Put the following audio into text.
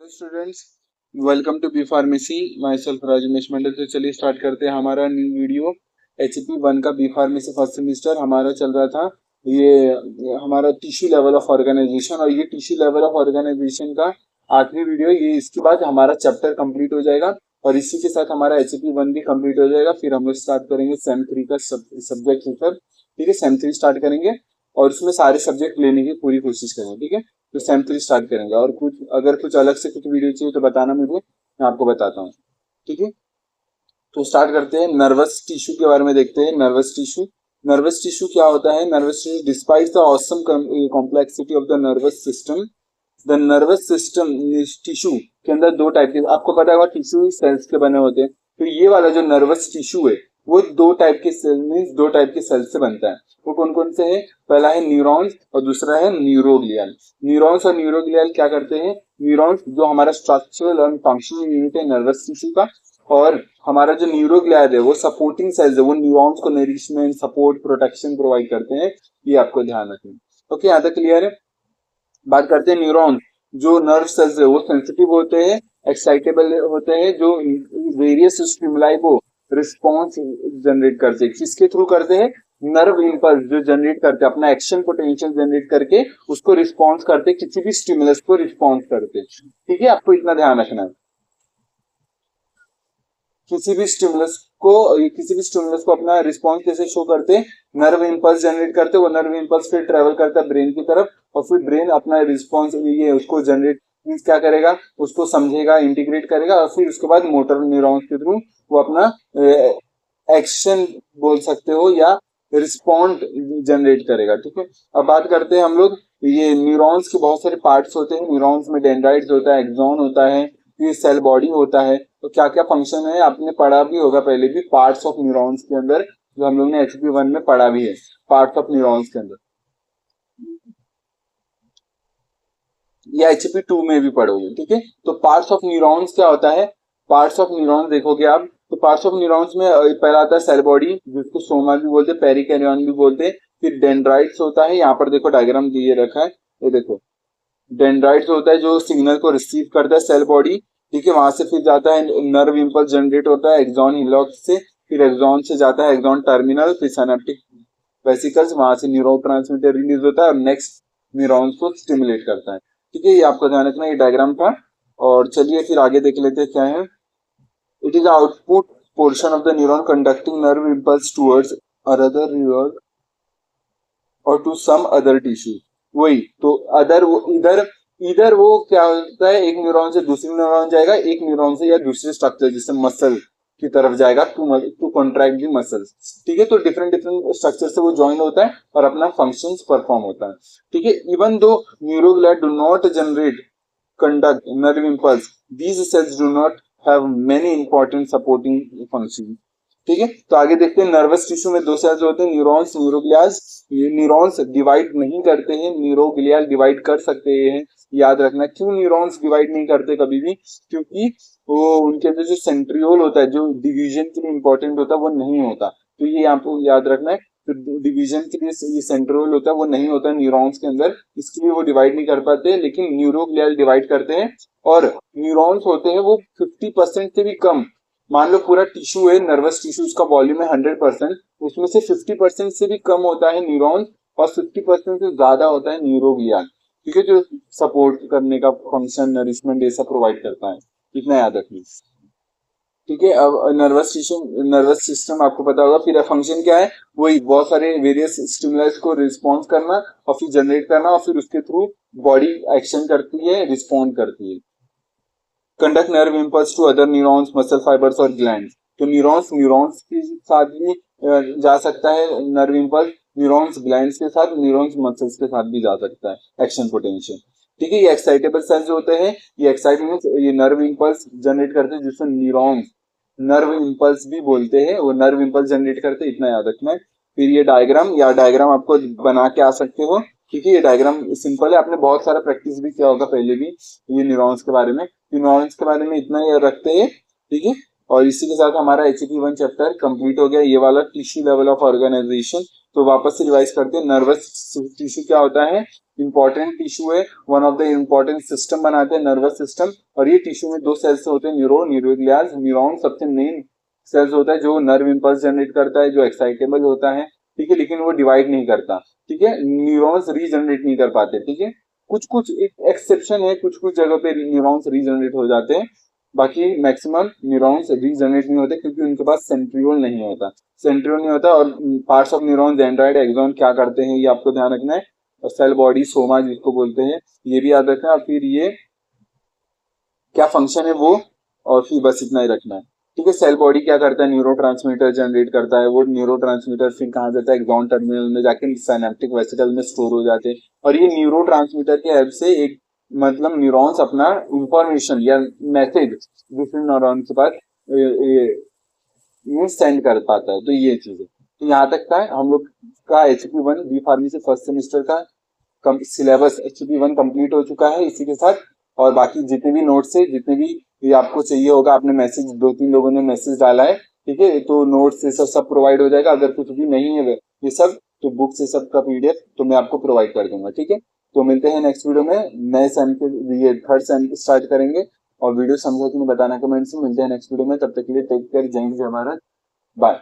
Hello students, welcome to B pharmacy. Myself Rajesh Mandal. तो चलिए start करते हैं हमारा न्यू वीडियो। HP1 का बी फार्मेसी फर्स्ट सेमिस्टर हमारा चल रहा था। ये हमारा टिश्यू लेवल ऑफ ऑर्गेनाइजेशन, और ये टिश्यू लेवल ऑफ ऑर्गेनाइजेशन का आखिरी वीडियो। ये इसके बाद हमारा चैप्टर कंप्लीट हो जाएगा और इसी के साथ हमारा HP1 भी कंप्लीट हो जाएगा। फिर हम लोग स्टार्ट करेंगे सेम 3 का सब्जेक्ट सब। ठीक है, सेम 3 स्टार्ट करेंगे और उसमें सारे सब्जेक्ट लेने की पूरी कोशिश करेंगे। ठीक है, तो सेम 3 स्टार्ट करेंगे। और कुछ अगर कुछ अलग से कुछ वीडियो चाहिए तो बताना मुझे, मैं आपको बताता हूँ। ठीक है, तो स्टार्ट करते हैं। नर्वस टिश्यू के बारे में देखते हैं। नर्वस टिश्यू, नर्वस टिश्यू क्या होता है? Nervous tissue despite the awesome complexity of the nervous system, the nervous system tissue के अंदर दो टाइप के, आपको पता होगा टिश्यू सेल्स के बने होते हैं। तो ये वाला जो नर्वस टिश्यू है वो दो टाइप के सेल मीन्स दो टाइप के सेल से बनता है। वो कौन कौन से हैं? पहला है न्यूरॉन्स और दूसरा है न्यूरोग्लियल। न्यूरॉन्स और न्यूरोग्लियल क्या करते हैं? न्यूरॉन्स जो हमारा स्ट्रक्चरल और फंक्शनल यूनिट है नर्वस टिश्यू का, और हमारा जो न्यूरोग्लियल है वो सपोर्टिंग सेल्स है, वो न्यूरॉन्स को नरिशमेंट, सपोर्ट, प्रोटेक्शन प्रोवाइड करते हैं। ये आपको ध्यान रखना। ओके, यहाँ तक क्लियर है। बात करते हैं न्यूरॉन। जो नर्व सेल्स है वो सेंसिटिव होते हैं, एक्साइटेबल होते हैं, जो वेरियस स्टिमुलाई को रिस्पॉन्स जनरेट करते हैं। किसके थ्रू करते हैं? नर्व इंपल्स जो जनरेट करते हैं, अपना एक्शन पोटेंशियल जनरेट करके उसको रिस्पॉन्स करते हैं, किसी भी स्टिमुलस को रिस्पॉन्स करते हैं। ठीक है, आपको इतना ध्यान रखना है। किसी भी स्टिमुलस को अपना रिस्पॉन्स कैसे शो करते हैं? नर्व इंपल्स जनरेट करते हैं, वो नर्व इंपल्स फिर ट्रेवल करता है ब्रेन की तरफ, और फिर ब्रेन अपना रिस्पॉन्स ये उसको जनरेट मीन्स क्या करेगा? उसको समझेगा, इंटीग्रेट करेगा, और फिर उसके बाद मोटर न्यूरॉन्स के थ्रू वो अपना एक्शन बोल सकते हो या रिस्पॉन्ड जनरेट करेगा। ठीक है, अब बात करते हैं हम लोग। ये न्यूरॉन्स के बहुत सारे पार्ट्स होते हैं। न्यूरॉन्स में डेंड्राइट्स होता है, एक्सॉन होता है, फिर सेल बॉडी होता है। तो क्या क्या फंक्शन है आपने पढ़ा भी होगा पहले भी, पार्ट्स ऑफ न्यूरॉन्स के अंदर, जो हम लोग ने HP1 में पढ़ा भी है, पार्ट्स ऑफ न्यूरॉन्स के अंदर, या HP2 में भी पढ़ोगे। ठीक है, तो पार्ट्स ऑफ न्यूरॉन्स क्या होता है? पार्ट्स ऑफ न्यूरॉन्स देखोगे आप, तो पार्ट्स ऑफ न्यूरॉन्स में पहला आता है सेल बॉडी, जिसको सोमा भी बोलते हैं, पेरिकैरियन भी बोलते हैं। फिर डेंड्राइट्स होता है, यहाँ पर देखो डायग्राम दिए रखा है, ये देखो डेंड्राइट्स होता है जो सिग्नल को रिसीव करता है, सेल बॉडी। ठीक है, वहां से फिर जाता है नर्व इंपल्स जनरेट होता है एक्सॉन हिलॉक से, फिर एक्सॉन से जाता है एक्सॉन टर्मिनल, फिर सिनेप्टिक वेसिकल्स, वहां से न्यूरोट्रांसमीटर रिलीज होता है और नेक्स्ट न्यूरॉन्स को स्टिमुलेट करता है। ठीक है, ये आपको ध्यान रखना, ये डायग्राम था। और चलिए फिर आगे देख लेते हैं क्या है। It is output portion of the neuron conducting nerve impulse towards other neuron और टू सम अदर टिश्यू। वही तो अदर, वो इधर इधर वो क्या होता है, एक न्यूरॉन से दूसरे न्यूरॉन जाएगा, एक न्यूरॉन से या दूसरे स्ट्रक्चर जैसे मसल की तरफ जाएगा टू कॉन्ट्रैक्ट दी मसल्स। ठीक है, तो डिफरेंट डिफरेंट स्ट्रक्चर से वो ज्वाइन होता है और अपना फंक्शंस परफॉर्म होता है। ठीक है, even though neuroglia do not generate conduct nerve impulse, these cells do not have many important supporting functions। ठीक है, तो आगे देखते हैं। नर्वस टिश्यू में दो सेल्स होते हैं, न्यूरॉन्स, न्यूरोग्लियाज। ये न्यूरॉन्स डिवाइड नहीं करते हैं, न्यूरोग्लियाज डिवाइड कर सकते हैं। याद रखना, क्यों न्यूरॉन्स डिवाइड नहीं करते कभी भी? क्योंकि वो उनके अंदर जो सेंट्रियोल होता है, जो डिवीजन के लिए इंपॉर्टेंट होता है, वो नहीं होता। तो ये आपको याद रखना है, तो डिवीजन के लिए ये सेंट्रियोल होता है, वो नहीं होता न्यूरॉन्स के अंदर, इसके लिए वो डिवाइड नहीं कर पाते, लेकिन न्यूरोग्लियल डिवाइड करते हैं। और न्यूरॉन्स होते हैं वो 50% से भी कम, मान लो पूरा टिश्यू है नर्वस टिश्यू, उसका वॉल्यूम है 100%, उसमें से 50% से भी कम होता है न्यूरॉन्स और 50% से ज्यादा होता है न्यूरोग्लिया। ठीक है, जो सपोर्ट करने का फंक्शन, नरिशमेंट ये सब प्रोवाइड करता है। इतना याद रखिए। ठीक है, अब नर्वस सिस्टम आपको पता होगा। फिर फंक्शन क्या है? वही बहुत सारे वेरियस स्टिमुलस को रिस्पॉन्स करना और फिर जनरेट करना, और फिर उसके थ्रू बॉडी एक्शन करती है, रिस्पॉन्ड करती है। Conduct nerve impulse to other neurons, muscle fibres और ग्लैंड्स। तो न्यूरॉन्स के साथ भी जा सकता है नर्व इंपल्स, न्यूरॉन्स ग्लैंड्स के साथ, न्यूरॉन्स मसल्स के साथ भी जा सकता है एक्शन पोटेंशियल। ठीक है, ये एक्साइटेबल सेल्स होते हैं, ये एक्साइटमेंट ये नर्व इंपल्स जनरेट करते हैं, जिसको न्यूरॉन्स नर्व इंपल्स भी बोलते हैं, वो नर्व इंपल्स जनरेट करते हैं। इतना याद रखना है। फिर ये डायग्राम या डायग्राम आपको बना के आ सकते हो, क्योंकि ये डायग्राम सिंपल है, आपने बहुत सारा प्रैक्टिस भी किया होगा पहले भी ये न्यूरॉन्स के बारे में। न्यूरॉन्स के बारे में इतना ही रखते हैं। ठीक है, और इसी के साथ हमारा HP1 चैप्टर कंप्लीट हो गया, ये वाला टिश्यू लेवल ऑफ ऑर्गेनाइजेशन। तो वापस से रिवाइज करते हैं। नर्वस टिश्यू क्या होता है? इंपॉर्टेंट टिश्यू है, one of the important system बनाते हैं नर्वस सिस्टम। और ये टिश्यू में दो सेल्स होते हैं, न्यूरोग्लियाज। न्यूरॉन सबसे मेन सेल्स होता है जो नर्व इंपल्स जनरेट करता है, जो एक्साइटेबल होता है, ठीक है, लेकिन वो डिवाइड नहीं करता, ठीक है। न्यूरॉन्स रीजनरेट नहीं कर पाते, ठीक है। कुछ कुछ एक एक्सेप्शन है, कुछ कुछ जगह पे न्यूरॉन्स रीजनरेट हो जाते हैं, बाकी मैक्सिमम न्यूरॉन्स रीजनरेट नहीं होते क्योंकि उनके पास सेंट्रियोल नहीं होता, सेंट्रियोल नहीं होता। और parts of neuron, dendrite, axon क्या करते हैं ये आपको ध्यान रखना है। और सेल बॉडी, सोमा जिसको बोलते हैं, ये भी याद रखना है। और फिर ये क्या फंक्शन है वो, और फिर बस इतना ही रखना है, ठीक है। सेल बॉडी क्या करता है, न्यूरो जनरेट करता है, वो न्यूरो फिर कहाँ जाता है, एक्सॉन टर्मिनल में जाके सिनेप्टिक वेसिकल में स्टोर हो जाते हैं। और ये न्यूरो के हेल्प से एक मतलब न्यूरॉन्स अपना इंफॉर्मेशन या मैसेज दूसरे न्यूरॉन के पास ये सेंड कर पाता है। तो ये चीज है। तो यहाँ तक का है हम लोग का HP1 B pharmacy first semester का सिलेबस HP1 कंप्लीट हो चुका है इसी के साथ। और बाकी जितने भी नोट्स है, जितने भी ये आपको चाहिए होगा, आपने मैसेज, दो तीन लोगों ने मैसेज डाला है, ठीक है, तो नोट्स ये सब प्रोवाइड हो जाएगा। अगर कुछ भी नहीं है ये सब, तो बुक्स ये सब का PDF तो मैं आपको प्रोवाइड कर दूंगा, ठीक है। तो मिलते हैं नेक्स्ट वीडियो में, नए सेम के लिए थर्ड सेम स्टार्ट करेंगे। और वीडियो समझा कि नहीं बताना कमेंट्स में। मिलते हैं नेक्स्ट वीडियो में, तब तक के लिए टेक केयर, जय हिंद, जय भारत, बाय।